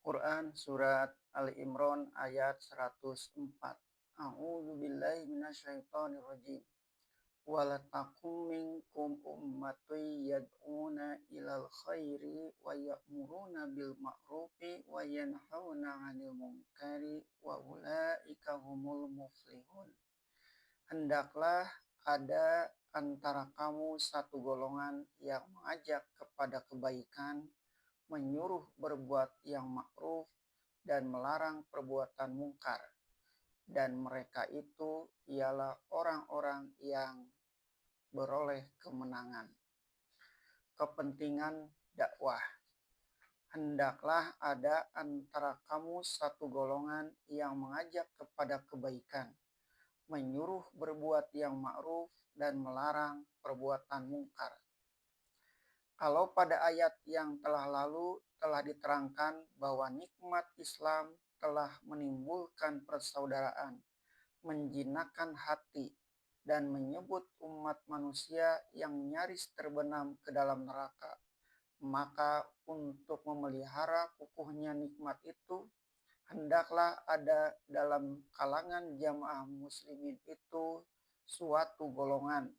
Quran Surat Ali Imran ayat 104. A'udzu billahi minasyaitonir rajim. Walatakum minkum ummatun yad'una ilal khairi wa ya'muruna bil ma'rufi wa yanhauna 'anil munkari wa ulaika humul muflihun. Hendaklah ada antara kamu satu golongan yang mengajak kepada kebaikan, menyuruh berbuat yang ma'ruf dan melarang perbuatan mungkar. Dan mereka itu ialah orang-orang yang beroleh kemenangan. Kepentingan dakwah. Hendaklah ada antara kamu satu golongan yang mengajak kepada kebaikan, menyuruh berbuat yang ma'ruf dan melarang perbuatan mungkar. Kalau pada ayat yang telah lalu telah diterangkan bahwa nikmat Islam telah menimbulkan persaudaraan, menjinakkan hati, dan menyebut umat manusia yang nyaris terbenam ke dalam neraka. Maka untuk memelihara kukuhnya nikmat itu, hendaklah ada dalam kalangan jamaah muslimin itu suatu golongan.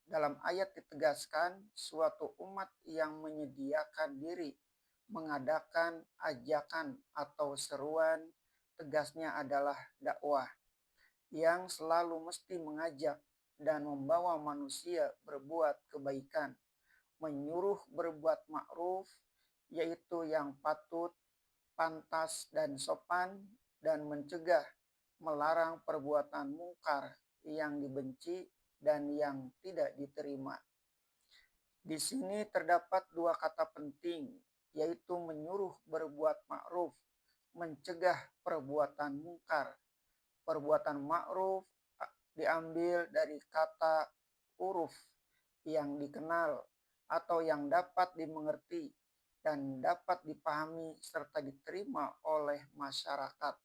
Dalam ayat ditegaskan suatu umat yang menyediakan diri mengadakan ajakan atau seruan, tegasnya adalah dakwah, yang selalu mesti mengajak dan membawa manusia berbuat kebaikan, menyuruh berbuat ma'ruf, yaitu yang patut, pantas, dan sopan, dan mencegah, melarang perbuatan mungkar yang dibenci dan yang tidak diterima. Di sini terdapat dua kata penting, yaitu menyuruh berbuat ma'ruf, mencegah perbuatan mungkar. Perbuatan ma'ruf diambil dari kata uruf yang dikenal atau yang dapat dimengerti dan dapat dipahami serta diterima oleh masyarakat.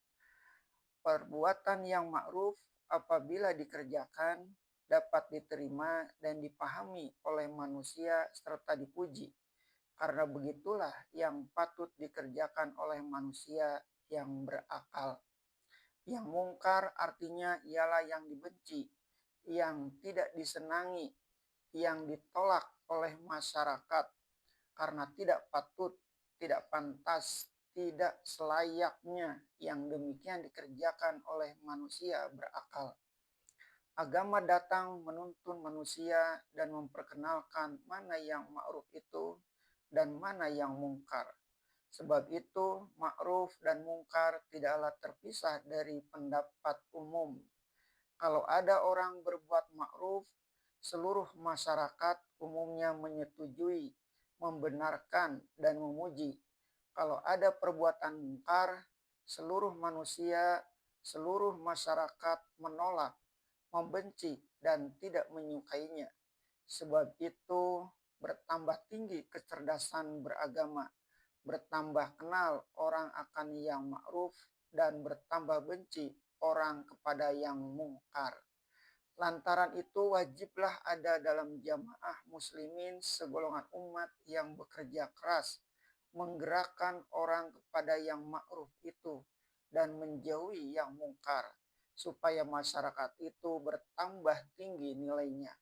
Perbuatan yang ma'ruf apabila dikerjakan dapat diterima dan dipahami oleh manusia serta dipuji. Karena begitulah yang patut dikerjakan oleh manusia yang berakal. Yang mungkar artinya ialah yang dibenci, yang tidak disenangi, yang ditolak oleh masyarakat karena tidak patut, tidak pantas, tidak selayaknya yang demikian dikerjakan oleh manusia berakal. Agama datang menuntun manusia dan memperkenalkan mana yang ma'ruf itu dan mana yang mungkar. Sebab itu, ma'ruf dan mungkar tidaklah terpisah dari pendapat umum. Kalau ada orang berbuat ma'ruf, seluruh masyarakat umumnya menyetujui, membenarkan, dan memuji. Kalau ada perbuatan mungkar, seluruh manusia, seluruh masyarakat menolak, membenci, dan tidak menyukainya. Sebab itu, bertambah tinggi kecerdasan beragama, bertambah kenal orang akan yang ma'ruf, dan bertambah benci orang kepada yang mungkar. Lantaran itu wajiblah ada dalam jamaah muslimin segolongan umat yang bekerja keras, menggerakkan orang kepada yang ma'ruf itu dan menjauhi yang mungkar, supaya masyarakat itu bertambah tinggi nilainya.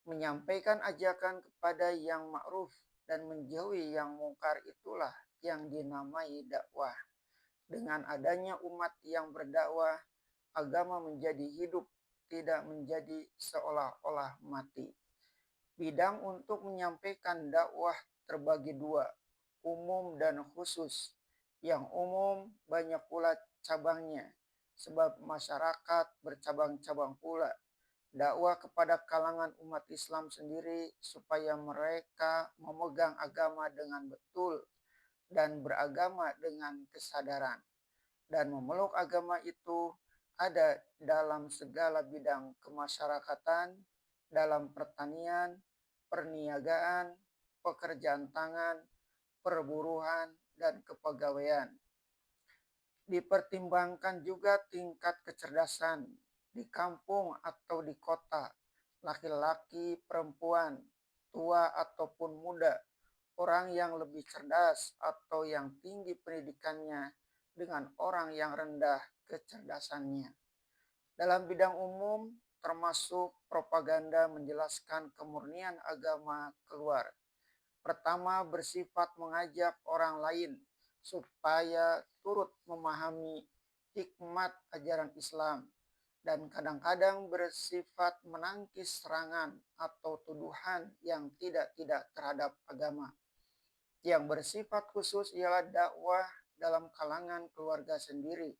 Menyampaikan ajakan kepada yang ma'ruf dan menjauhi yang mungkar itulah yang dinamai dakwah. Dengan adanya umat yang berdakwah, agama menjadi hidup, tidak menjadi seolah-olah mati. Bidang untuk menyampaikan dakwah terbagi dua, umum dan khusus. Yang umum banyak pula cabangnya, sebab masyarakat bercabang-cabang pula. Dakwah kepada kalangan umat Islam sendiri supaya mereka memegang agama dengan betul dan beragama dengan kesadaran. Dan memeluk agama itu ada dalam segala bidang kemasyarakatan, dalam pertanian, perniagaan, pekerjaan tangan, perburuan, dan kepegawaian. Dipertimbangkan juga tingkat kecerdasan di kampung atau di kota, laki-laki, perempuan, tua ataupun muda, orang yang lebih cerdas atau yang tinggi pendidikannya dengan orang yang rendah kecerdasannya. Dalam bidang umum, termasuk propaganda menjelaskan kemurnian agama keluar. Pertama, bersifat mengajak orang lain supaya turut memahami hikmat ajaran Islam dan kadang-kadang bersifat menangkis serangan atau tuduhan yang tidak terhadap agama. Yang bersifat khusus ialah dakwah dalam kalangan keluarga sendiri,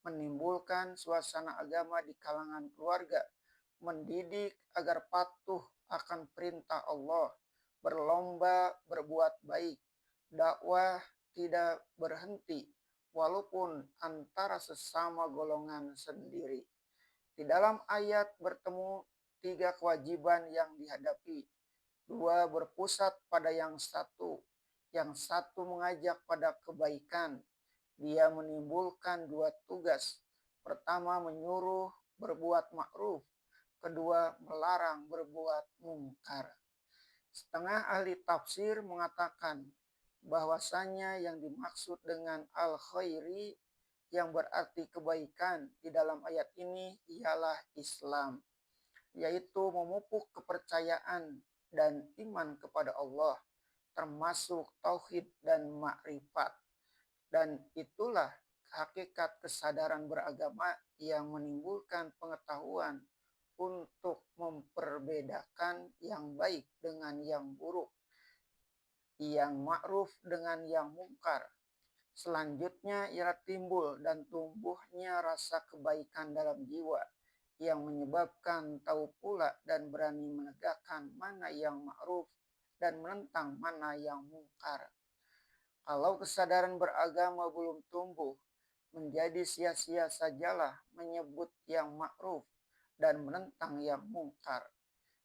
menimbulkan suasana agama di kalangan keluarga, mendidik agar patuh akan perintah Allah, berlomba berbuat baik, dakwah tidak berhenti walaupun antara sesama golongan sendiri. Di dalam ayat bertemu tiga kewajiban yang dihadapi. Dua berpusat pada yang satu mengajak pada kebaikan. Dia menimbulkan dua tugas. Pertama menyuruh berbuat ma'ruf, kedua melarang berbuat mungkar. Setengah ahli tafsir mengatakan bahwasanya yang dimaksud dengan al-khairi yang berarti kebaikan di dalam ayat ini ialah Islam, yaitu memupuk kepercayaan dan iman kepada Allah, termasuk tauhid dan makrifat. Dan itulah hakikat kesadaran beragama yang menimbulkan pengetahuan untuk memperbedakan yang baik dengan yang buruk, yang ma'ruf dengan yang mungkar. Selanjutnya ialah timbul dan tumbuhnya rasa kebaikan dalam jiwa yang menyebabkan tahu pula dan berani menegakkan mana yang ma'ruf dan menentang mana yang mungkar. Kalau kesadaran beragama belum tumbuh, menjadi sia-sia sajalah menyebut yang ma'ruf dan menentang yang mungkar.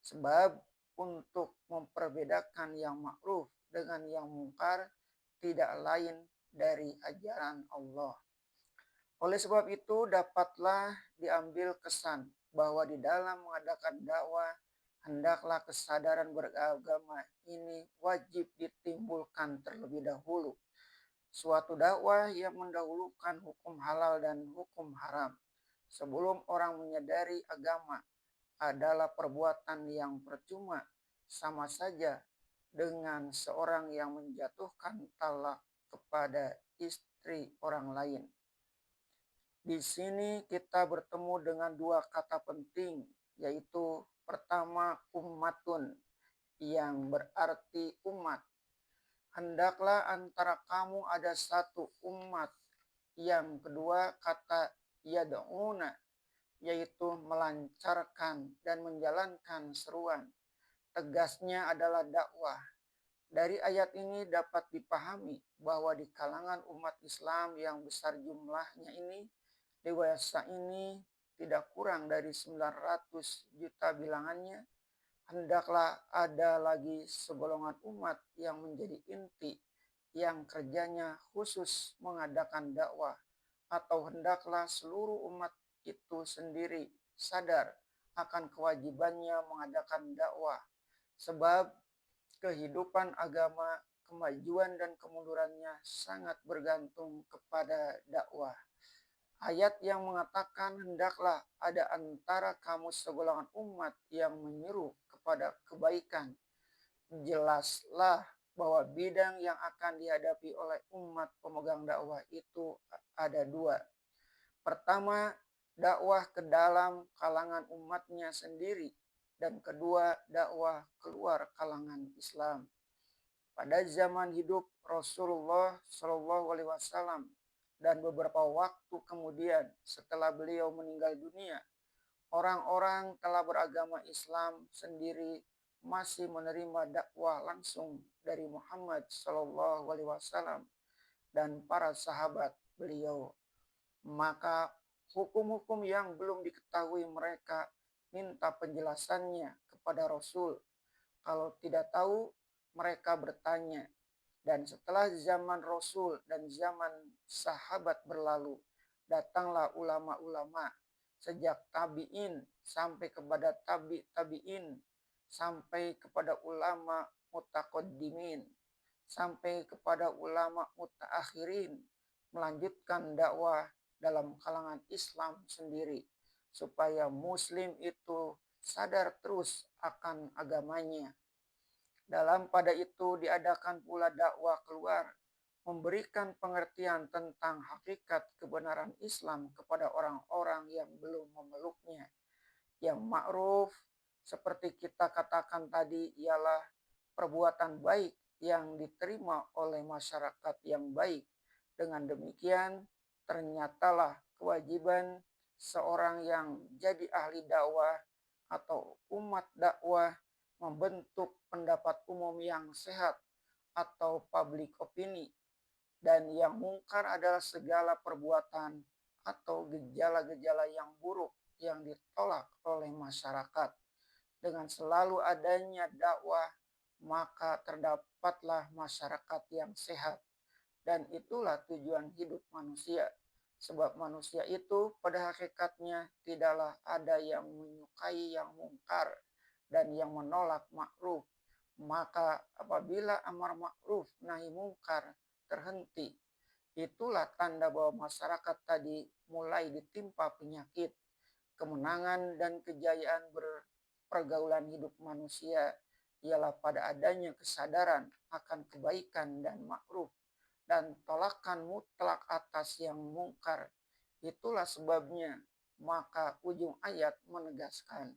Sebab untuk memperbedakan yang ma'ruf dengan yang mungkar tidak lain dari ajaran Allah. Oleh sebab itu dapatlah diambil kesan bahwa di dalam mengadakan dakwah hendaklah kesadaran beragama ini wajib ditimbulkan terlebih dahulu. Suatu dakwah yang mendahulukan hukum halal dan hukum haram sebelum orang menyadari agama adalah perbuatan yang percuma, sama saja dengan seorang yang menjatuhkan talak kepada istri orang lain. Di sini kita bertemu dengan dua kata penting, yaitu pertama ummatun yang berarti umat. Hendaklah antara kamu ada satu umat. Yang kedua kata yad'una, yaitu melancarkan dan menjalankan seruan. Tegasnya adalah dakwah. Dari ayat ini dapat dipahami bahwa di kalangan umat Islam yang besar jumlahnya ini, dewasa ini tidak kurang dari 900 juta bilangannya, hendaklah ada lagi segolongan umat yang menjadi inti, yang kerjanya khusus mengadakan dakwah, atau hendaklah seluruh umat itu sendiri sadar akan kewajibannya mengadakan dakwah. Sebab kehidupan agama, kemajuan dan kemundurannya sangat bergantung kepada dakwah. Ayat yang mengatakan hendaklah ada antara kamu segolongan umat yang menyeru kepada kebaikan. Jelaslah bahwa bidang yang akan dihadapi oleh umat pemegang dakwah itu ada dua. Pertama, dakwah ke dalam kalangan umatnya sendiri, dan kedua, dakwah keluar kalangan Islam. Pada zaman hidup Rasulullah SAW dan beberapa waktu kemudian setelah beliau meninggal dunia, orang-orang telah beragama Islam sendiri masih menerima dakwah langsung dari Muhammad SAW dan para sahabat beliau. Maka hukum-hukum yang belum diketahui mereka minta penjelasannya kepada Rasul. Kalau tidak tahu, mereka bertanya. Dan setelah zaman Rasul dan zaman sahabat berlalu, datanglah ulama-ulama sejak tabi'in sampai kepada tabi'in sampai kepada ulama mutaqaddimin. sampai kepada ulama mutaakhirin melanjutkan dakwah dalam kalangan Islam sendiri supaya muslim itu sadar terus akan agamanya. Dalam pada itu diadakan pula dakwah keluar, memberikan pengertian tentang hakikat kebenaran Islam kepada orang-orang yang belum memeluknya. Yang ma'ruf seperti kita katakan tadi ialah perbuatan baik yang diterima oleh masyarakat yang baik. Dengan demikian ternyatalah kewajiban seorang yang jadi ahli dakwah atau umat dakwah membentuk pendapat umum yang sehat atau public opini, dan yang mungkar adalah segala perbuatan atau gejala-gejala yang buruk yang ditolak oleh masyarakat. Dengan selalu adanya dakwah, maka terdapatlah masyarakat yang sehat. Dan itulah tujuan hidup manusia. Sebab manusia itu pada hakikatnya tidaklah ada yang menyukai yang mungkar dan yang menolak ma'ruf. Maka apabila amar ma'ruf nahi mungkar terhenti, itulah tanda bahwa masyarakat tadi mulai ditimpa penyakit. Kemenangan dan kejayaan berpergaulan hidup manusia ialah pada adanya kesadaran akan kebaikan dan ma'ruf dan tolakan mutlak atas yang mungkar. Itulah sebabnya maka ujung ayat menegaskan